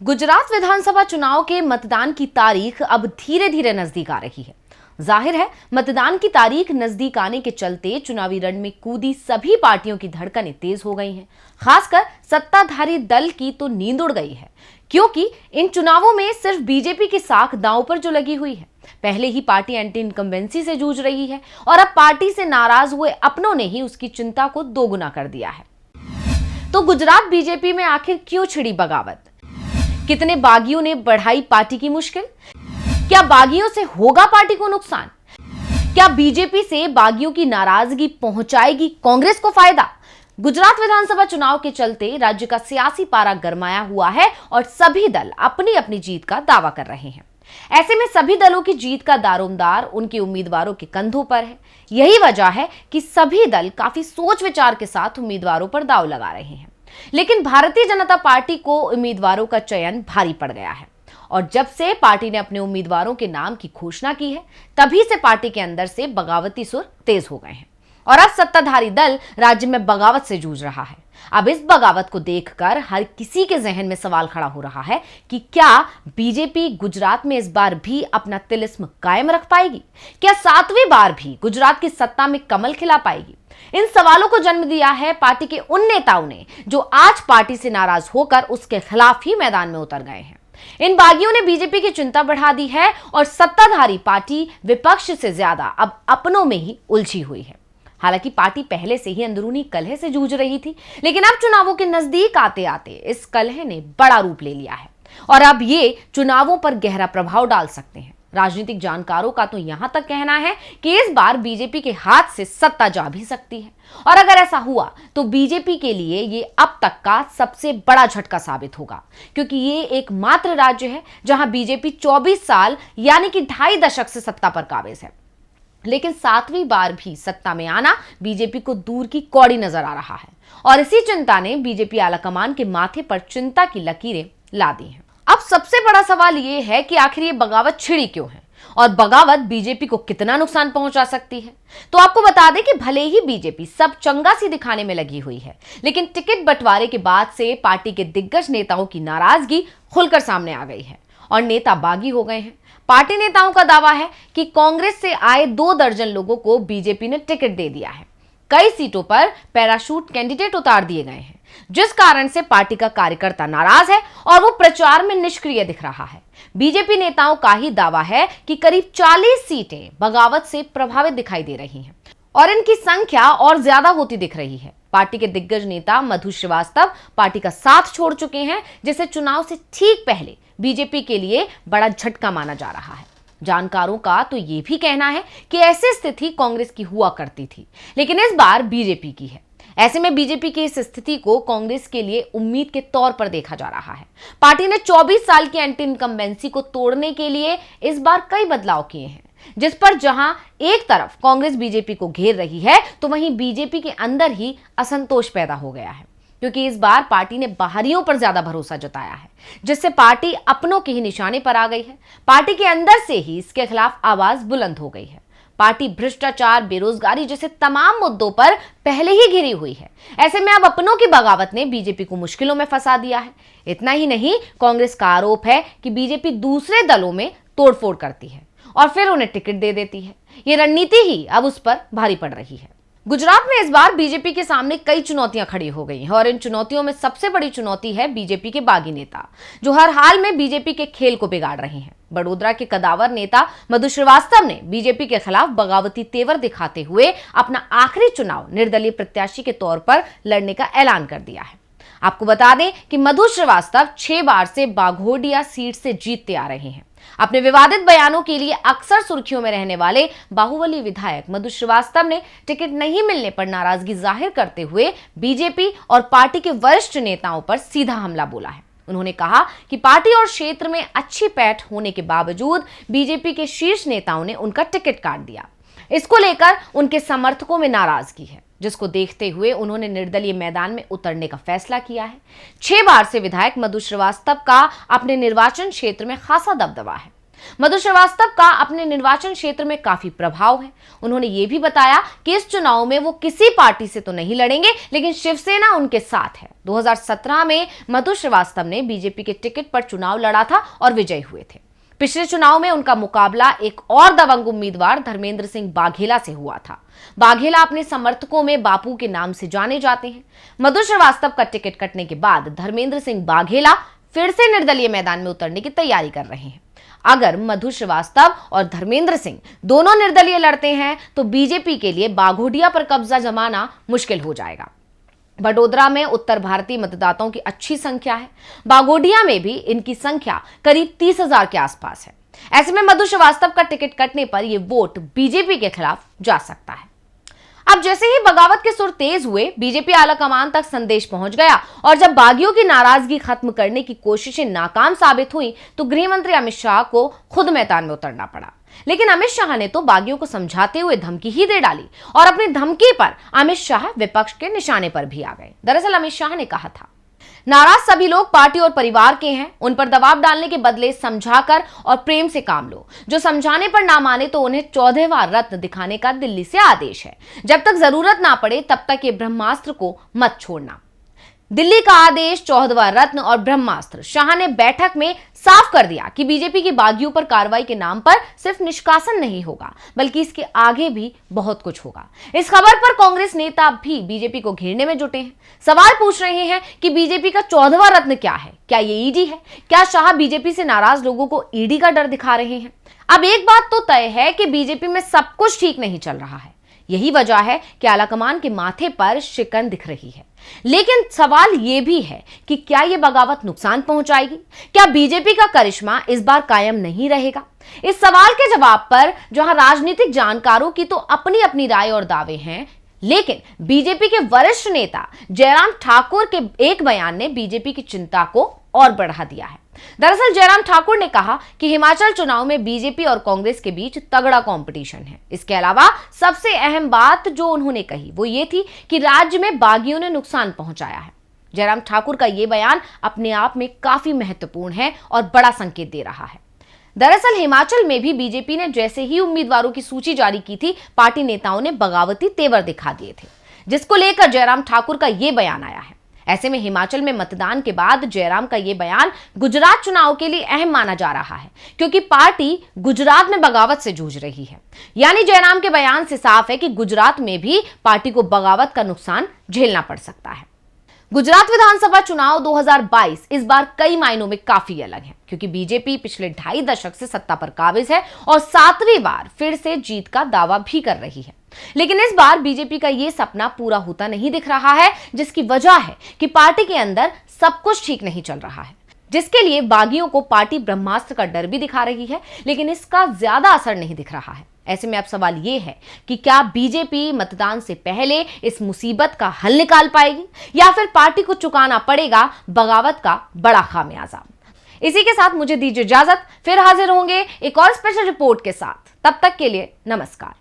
गुजरात विधानसभा चुनाव के मतदान की तारीख अब धीरे धीरे नजदीक आ रही है। जाहिर है, मतदान की तारीख नजदीक आने के चलते चुनावी रण में कूदी सभी पार्टियों की धड़कनें तेज हो गई हैं। खासकर सत्ताधारी दल की तो नींद उड़ गई है, क्योंकि इन चुनावों में सिर्फ बीजेपी की साख दांव पर जो लगी हुई है। पहले ही पार्टी एंटी इनकम्बेंसी से जूझ रही है और अब पार्टी से नाराज हुए अपनों ने ही उसकी चिंता को दोगुना कर दिया है। तो गुजरात बीजेपी में आखिर क्यों छिड़ी बगावत? कितने बागियों ने बढ़ाई पार्टी की मुश्किल? क्या बागियों से होगा पार्टी को नुकसान? क्या बीजेपी से बागियों की नाराजगी पहुंचाएगी कांग्रेस को फायदा? गुजरात विधानसभा चुनाव के चलते राज्य का सियासी पारा गरमाया हुआ है और सभी दल अपनी अपनी जीत का दावा कर रहे हैं। ऐसे में सभी दलों की जीत का दारोमदार उनके उम्मीदवारों के कंधों पर है। यही वजह है कि सभी दल काफी सोच विचार के साथ उम्मीदवारों पर दांव लगा रहे हैं। लेकिन भारतीय जनता पार्टी को उम्मीदवारों का चयन भारी पड़ गया है और जब से पार्टी ने अपने उम्मीदवारों के नाम की घोषणा की है, तभी से पार्टी के अंदर से बगावती सुर तेज हो गए हैं और अब सत्ताधारी दल राज्य में बगावत से जूझ रहा है। अब इस बगावत को देखकर हर किसी के जहन में सवाल खड़ा हो रहा है कि क्या बीजेपी गुजरात में इस बार भी अपना तिलिस्म कायम रख पाएगी? क्या 7वीं बार भी गुजरात की सत्ता में कमल खिला पाएगी? इन सवालों को जन्म दिया है पार्टी के उन नेताओं ने जो आज पार्टी से नाराज होकर उसके खिलाफ ही मैदान में उतर गए हैं। इन बागियों ने बीजेपी की चिंता बढ़ा दी है और सत्ताधारी पार्टी विपक्ष से ज्यादा अब अपनों में ही उलझी हुई है। हालांकि पार्टी पहले से ही अंदरूनी कलह से जूझ रही थी, लेकिन अब चुनावों के नजदीक आते आते इस कलह ने बड़ा रूप ले लिया है और अब ये चुनावों पर गहरा प्रभाव डाल सकते हैं। राजनीतिक जानकारों का तो यहां तक कहना है कि इस बार बीजेपी के हाथ से सत्ता जा भी सकती है और अगर ऐसा हुआ तो बीजेपी के लिए ये अब तक का सबसे बड़ा झटका साबित होगा, क्योंकि ये एकमात्र राज्य है जहां बीजेपी 24 साल यानी कि 2.5 दशक से सत्ता पर काबिज है। लेकिन 7वीं बार भी सत्ता में आना बीजेपी को दूर की कौड़ी नजर आ रहा है और इसी चिंता ने बीजेपी आलाकमान के माथे पर चिंता की लकीरें ला दी हैं। अब सबसे बड़ा सवाल यह है कि आखिर ये बगावत छिड़ी क्यों है और बगावत बीजेपी को कितना नुकसान पहुंचा सकती है। तो आपको बता दें कि भले ही बीजेपी सब चंगा सी दिखाने में लगी हुई है, लेकिन टिकट बंटवारे के बाद से पार्टी के दिग्गज नेताओं की नाराजगी खुलकर सामने आ गई है और नेता बागी हो गए हैं। पार्टी नेताओं का दावा है कि कांग्रेस से आए 2 दर्जन लोगों को बीजेपी ने टिकट दे दिया है। कई सीटों पर पैराशूट कैंडिडेट उतार दिए गए हैं, जिस कारण से पार्टी का कार्यकर्ता नाराज है और वो प्रचार में निष्क्रिय दिख रहा है। बीजेपी नेताओं का ही दावा है कि करीब 40 सीटें बगावत से प्रभावित दिखाई दे रही हैं और इनकी संख्या और ज्यादा होती दिख रही है। पार्टी के दिग्गज नेता मधु श्रीवास्तव पार्टी का साथ छोड़ चुके हैं, जिसे चुनाव से ठीक पहले बीजेपी के लिए बड़ा झटका माना जा रहा है। जानकारों का तो यह भी कहना है कि ऐसी स्थिति कांग्रेस की हुआ करती थी, लेकिन इस बार बीजेपी की है। ऐसे में बीजेपी की इस स्थिति को कांग्रेस के लिए उम्मीद के तौर पर देखा जा रहा है। पार्टी ने 24 साल की एंटी इनकम्बेंसी को तोड़ने के लिए इस बार कई बदलाव किए हैं, जिस पर जहां एक तरफ कांग्रेस बीजेपी को घेर रही है, तो वहीं बीजेपी के अंदर ही असंतोष पैदा हो गया है, क्योंकि इस बार पार्टी ने बाहरियों पर ज्यादा भरोसा जताया है, जिससे पार्टी अपनों के ही निशाने पर आ गई है। पार्टी के अंदर से ही इसके खिलाफ आवाज बुलंद हो गई है। पार्टी भ्रष्टाचार, बेरोजगारी जैसे तमाम मुद्दों पर पहले ही घिरी हुई है। ऐसे में अब अपनों की बगावत ने बीजेपी को मुश्किलों में फंसा दिया है। इतना ही नहीं, कांग्रेस का आरोप है कि बीजेपी दूसरे दलों में तोड़फोड़ करती है और फिर उन्हें टिकट दे देती है। ये रणनीति ही अब उस पर भारी पड़ रही है। गुजरात में इस बार बीजेपी के सामने कई चुनौतियां खड़ी हो गई हैं और इन चुनौतियों में सबसे बड़ी चुनौती है बीजेपी के बागी नेता, जो हर हाल में बीजेपी के खेल को बिगाड़ रहे हैं। बड़ोदरा के कदावर नेता मधु श्रीवास्तव ने बीजेपी के खिलाफ बगावती तेवर दिखाते हुए अपना आखिरी चुनाव निर्दलीय प्रत्याशी के तौर पर लड़ने का ऐलान कर दिया है। आपको बता दें कि मधु श्रीवास्तव 6 बार से बाघोडिया सीट से जीतते आ रहे हैं। अपने विवादित बयानों के लिए अक्सर सुर्खियों में रहने वाले बाहुबली विधायक मधु श्रीवास्तव ने टिकट नहीं मिलने पर नाराजगी जाहिर करते हुए बीजेपी और पार्टी के वरिष्ठ नेताओं पर सीधा हमला बोला है। उन्होंने कहा कि पार्टी और क्षेत्र में अच्छी पैठ होने के बावजूद बीजेपी के शीर्ष नेताओं ने उनका टिकट काट दिया। इसको लेकर उनके समर्थकों में नाराजगी है, जिसको देखते हुए उन्होंने निर्दलीय मैदान में उतरने का फैसला किया है। 6 बार से विधायक मधु श्रीवास्तव का अपने निर्वाचन क्षेत्र में खासा दबदबा है। मधु श्रीवास्तव का अपने निर्वाचन क्षेत्र में काफी प्रभाव है। उन्होंने ये भी बताया कि इस चुनाव में वो किसी पार्टी से तो नहीं लड़ेंगे, लेकिन शिवसेना उनके साथ है। 2017 में मधु श्रीवास्तव ने बीजेपी के टिकट पर चुनाव लड़ा था और विजयी हुए थे। पिछले चुनाव में उनका मुकाबला एक और दबंग उम्मीदवार धर्मेंद्र सिंह बाघेला से हुआ था। बाघेला अपने समर्थकों में बापू के नाम से जाने जाते हैं। मधु श्रीवास्तव का टिकट कटने के बाद धर्मेंद्र सिंह बाघेला फिर से निर्दलीय मैदान में उतरने की तैयारी कर रहे हैं। अगर मधु श्रीवास्तव और धर्मेंद्र सिंह दोनों निर्दलीय लड़ते हैं तो बीजेपी के लिए बाघोडिया पर कब्जा जमाना मुश्किल हो जाएगा। बड़ोदरा में उत्तर भारतीय मतदाताओं की अच्छी संख्या है। बाघोडिया में भी इनकी संख्या करीब 30,000 के आसपास है। ऐसे में मधु श्रीवास्तव का टिकट कटने पर यह वोट बीजेपी के खिलाफ जा सकता है। अब जैसे ही बगावत के सुर तेज हुए, बीजेपी आलाकमान तक संदेश पहुंच गया और जब बागियों की नाराजगी खत्म करने की कोशिशें नाकाम साबित हुई तो गृह मंत्री अमित शाह को खुद मैदान में उतरना पड़ा। लेकिन अमित शाह ने तो बागियों को समझाते हुए धमकी ही दे डाली और अपनी धमकी पर अमित शाह विपक्ष के निशाने पर भी आ गए। दरअसल अमित शाह ने कहा था, नाराज सभी लोग पार्टी और परिवार के हैं, उन पर दबाव डालने के बदले समझाकर और प्रेम से काम लो। जो समझाने पर ना माने तो उन्हें 14वां रत्न दिखाने का दिल्ली से आदेश है। जब तक जरूरत ना पड़े तब तक ये ब्रह्मास्त्र को मत छोड़ना। दिल्ली का आदेश, 14वां रत्न और ब्रह्मास्त्र। शाह ने बैठक में साफ कर दिया कि बीजेपी की बागियों पर कार्रवाई के नाम पर सिर्फ निष्कासन नहीं होगा, बल्कि इसके आगे भी बहुत कुछ होगा। इस खबर पर कांग्रेस नेता भी बीजेपी को घेरने में जुटे हैं। सवाल पूछ रहे हैं कि बीजेपी का 14वां रत्न क्या है? क्या ये ईडी है? क्या शाह बीजेपी से नाराज लोगों को ईडी का डर दिखा रहे हैं? अब एक बात तो तय है कि बीजेपी में सब कुछ ठीक नहीं चल रहा है। यही वजह है कि आलाकमान के माथे पर शिकन दिख रही है। लेकिन सवाल यह भी है कि क्या यह बगावत नुकसान पहुंचाएगी? क्या बीजेपी का करिश्मा इस बार कायम नहीं रहेगा? इस सवाल के जवाब पर जहां राजनीतिक जानकारों की तो अपनी अपनी राय और दावे हैं, लेकिन बीजेपी के वरिष्ठ नेता जयराम ठाकुर के एक बयान ने बीजेपी की चिंता को और बढ़ा दिया है। दरअसल जयराम ठाकुर ने कहा कि हिमाचल चुनाव में बीजेपी और कांग्रेस के बीच तगड़ा कंपटीशन है। इसके अलावा सबसे अहम बात जो उन्होंने कही वो ये थी कि राज्य में बागियों ने नुकसान पहुंचाया है। जयराम ठाकुर का यह बयान अपने आप में काफी महत्वपूर्ण है और बड़ा संकेत दे रहा है। दरअसल हिमाचल में भी बीजेपी ने जैसे ही उम्मीदवारों की सूची जारी की थी, पार्टी नेताओं ने बगावती तेवर दिखा दिए थे, जिसको लेकर जयराम ठाकुर का यह बयान आया है। ऐसे में हिमाचल में मतदान के बाद जयराम का यह बयान गुजरात चुनाव के लिए अहम माना जा रहा है, क्योंकि पार्टी गुजरात में बगावत से जूझ रही है। यानी जयराम के बयान से साफ है कि गुजरात में भी पार्टी को बगावत का नुकसान झेलना पड़ सकता है। गुजरात विधानसभा चुनाव 2022 इस बार कई मायनों में काफी अलग है, क्योंकि बीजेपी पिछले 2.5 दशक से सत्ता पर काबिज है और 7वीं बार फिर से जीत का दावा भी कर रही है। लेकिन इस बार बीजेपी का यह सपना पूरा होता नहीं दिख रहा है, जिसकी वजह है कि पार्टी के अंदर सब कुछ ठीक नहीं चल रहा है, जिसके लिए बागियों को पार्टी ब्रह्मास्त्र का डर भी दिखा रही है, लेकिन इसका ज्यादा असर नहीं दिख रहा है। ऐसे में अब सवाल यह है कि क्या बीजेपी मतदान से पहले इस मुसीबत का हल निकाल पाएगी या फिर पार्टी को चुकाना पड़ेगा बगावत का बड़ा खामियाजा। इसी के साथ मुझे दीजिए इजाजत, फिर हाजिर होंगे एक और स्पेशल रिपोर्ट के साथ। तब तक के लिए नमस्कार।